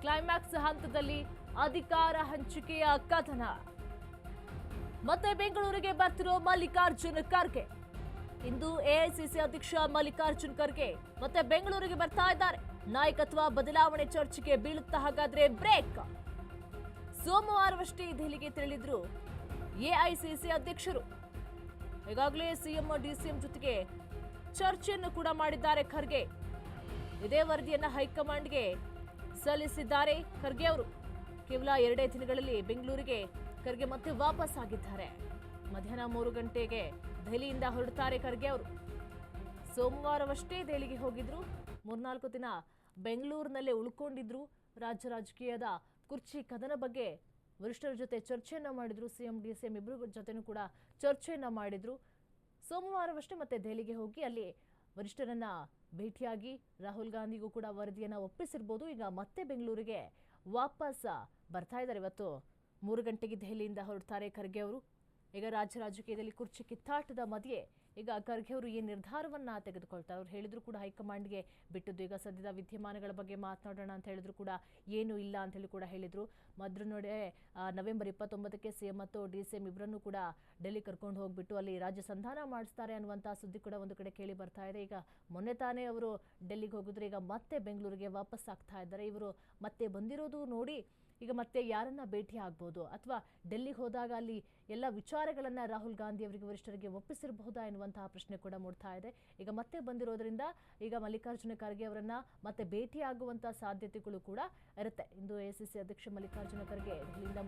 Climax ಹಂತದಲ್ಲಿ ಅಧಿಕಾರ ಹಂಚಿಕೆಯ ಕಥನ. ಮತ್ತೆ ಬೆಂಗಳೂರಿಗೆ ಬರ್ತಿರೋ ಮಲ್ಲಿಕಾರ್ಜುನ್ ಖರ್ಗೆ. ಇಂದು ಎಐಸಿಸಿ ಅಧ್ಯಕ್ಷ ಮಲ್ಲಿಕಾರ್ಜುನ್ ಖರ್ಗೆ ಮತ್ತೆ ಬೆಂಗಳೂರಿಗೆ ಬರ್ತಾ ಇದ್ದಾರೆ. ನಾಯಕತ್ವ ಬದಲಾವಣೆ ಚರ್ಚೆಗೆ ಬೀಳುತ್ತಾ ಹಾಗಾದ್ರೆ ಬ್ರೇಕ್. ಸೋಮವಾರವಷ್ಟೇ ದೆಹಲಿಗೆ ತೆರಳಿದ್ರು ಎಐಸಿಸಿ ಅಧ್ಯಕ್ಷರು. ಈಗಾಗಲೇ ಸಿಎಂ ಡಿಸಿಎಂ ಜೊತೆಗೆ ಚರ್ಚೆಯನ್ನು ಕೂಡ ಮಾಡಿದ್ದಾರೆ ಖರ್ಗೆ. ಇದೇ ವರದಿಯನ್ನ ಹೈಕಮಾಂಡ್ಗೆ ಸಲ್ಲಿಸಿದ್ದಾರೆ ಖರ್ಗೆ ಅವರು. ಕೇವಲ 2 ದಿನಗಳಲ್ಲಿ ಬೆಂಗಳೂರಿಗೆ ಖರ್ಗೆ ಮತ್ತೆ ವಾಪಸ್ ಆಗಿದ್ದಾರೆ. ಮಧ್ಯಾಹ್ನ 3 ಗಂಟೆಗೆ ದೆಹಲಿಯಿಂದ ಹೊರಡುತ್ತಾರೆ ಖರ್ಗೆ ಅವರು. ಸೋಮವಾರವಷ್ಟೇ ದೆಹಲಿಗೆ ಹೋಗಿದ್ರು. 3-4 ದಿನ ಬೆಂಗಳೂರಿನಲ್ಲೇ ಉಳ್ಕೊಂಡಿದ್ರು. ರಾಜ್ಯ ರಾಜಕೀಯದ ಕುರ್ಚಿ ಕದನ ಬಗ್ಗೆ ವರಿಷ್ಠರ ಜೊತೆ ಚರ್ಚೆಯನ್ನ ಮಾಡಿದ್ರು. ಸಿಎಂ ಡಿಸಿಎಂ ಇಬ್ಬರು ಜೊತೆನೂ ಕೂಡ ಚರ್ಚೆಯನ್ನ ಮಾಡಿದ್ರು. ಸೋಮವಾರವಷ್ಟೇ ಮತ್ತೆ ದೆಹಲಿಗೆ ಹೋಗಿ ಅಲ್ಲಿ ವರಿಷ್ಠರನ್ನ ಭೇಟಿಯಾಗಿ ರಾಹುಲ್ ಗಾಂಧಿಗೂ ಕೂಡ ವರದಿಯನ್ನ ಒಪ್ಪಿಸಿರ್ಬೋದು. ಈಗ ಮತ್ತೆ ಬೆಂಗಳೂರಿಗೆ ವಾಪಸ್ ಬರ್ತಾ ಇದ್ದಾರೆ. ಇವತ್ತು 3 ಗಂಟೆಗೆ ದೆಹಲಿಯಿಂದ ಹೊರಡ್ತಾರೆ ಖರ್ಗೆ ಅವರು. ಈಗ ರಾಜ್ಯ ರಾಜಕೀಯದಲ್ಲಿ ಕುರ್ಚಿ ಕಿತ್ತಾಟದ ಮಧ್ಯೆ ಈಗ ಖರ್ಗೆ ಅವರು ಈ ನಿರ್ಧಾರವನ್ನ ತೆಗೆದುಕೊಳ್ತಾರೆ. ಅವ್ರು ಹೇಳಿದ್ರು ಕೂಡ ಹೈಕಮಾಂಡ್ಗೆ ಬಿಟ್ಟದ್ದು. ಈಗ ಸದ್ಯದ ವಿದ್ಯಮಾನಗಳ ಬಗ್ಗೆ ಮಾತನಾಡೋಣ ಅಂತ ಹೇಳಿದ್ರು ಕೂಡ ಏನೂ ಇಲ್ಲ ಅಂತ ಹೇಳಿ ಕೂಡ ಹೇಳಿದ್ರು. ಮೊದಲು ನೋಡಿ ನವೆಂಬರ್ 29ಕ್ಕೆ ಸಿಎಂ ಮತ್ತು ಡಿಸಿಎಂ ಇಬ್ಬರನ್ನು ಕೂಡ ಡೆಲ್ಲಿ ಕರ್ಕೊಂಡು ಹೋಗ್ಬಿಟ್ಟು ಅಲ್ಲಿ ರಾಜ್ಯ ಸಂಧಾನ ಮಾಡಿಸ್ತಾರೆ ಅನ್ನುವಂಥ ಸುದ್ದಿ ಕೂಡ ಒಂದು ಕಡೆ ಕೇಳಿ ಬರ್ತಾ ಇದೆ. ಈಗ ಮೊನ್ನೆ ತಾನೇ ಅವರು ಡೆಲ್ಲಿಗೆ ಹೋಗಿದ್ರು. ಈಗ ಮತ್ತೆ ಬೆಂಗಳೂರಿಗೆ ವಾಪಸ್ ಆಗ್ತಾ ಇದ್ದಾರೆ. ಇವರು ಮತ್ತೆ ಬಂದಿರೋದು ನೋಡಿ ಈಗ ಮತ್ತೆ ಯಾರನ್ನ ಭೇಟಿ ಆಗ್ಬೋದು ಅಥವಾ ಡೆಲ್ಲಿಗೆ ಹೋದಾಗ ಅಲ್ಲಿ ಎಲ್ಲ ವಿಚಾರಗಳನ್ನ ರಾಹುಲ್ ಗಾಂಧಿ ಅವರಿಗೆ ವರಿಷ್ಠರಿಗೆ ಒಪ್ಪಿಸಿರಬಹುದಾ ಎನ್ನುವಂತಹ ಪ್ರಶ್ನೆ ಕೂಡ ಮೂಡ್ತಾ ಇದೆ. ಈಗ ಮತ್ತೆ ಬಂದಿರೋದ್ರಿಂದ ಈಗ ಮಲ್ಲಿಕಾರ್ಜುನ ಖರ್ಗೆ ಅವರನ್ನ ಮತ್ತೆ ಭೇಟಿ ಆಗುವಂತಹ ಸಾಧ್ಯತೆಗಳು ಕೂಡ ಇರುತ್ತೆ. ಇಂದು ಎಐಸಿಸಿ ಅಧ್ಯಕ್ಷ ಮಲ್ಲಿಕಾರ್ಜುನ ಖರ್ಗೆ ದೆಹಲಿಯಿಂದ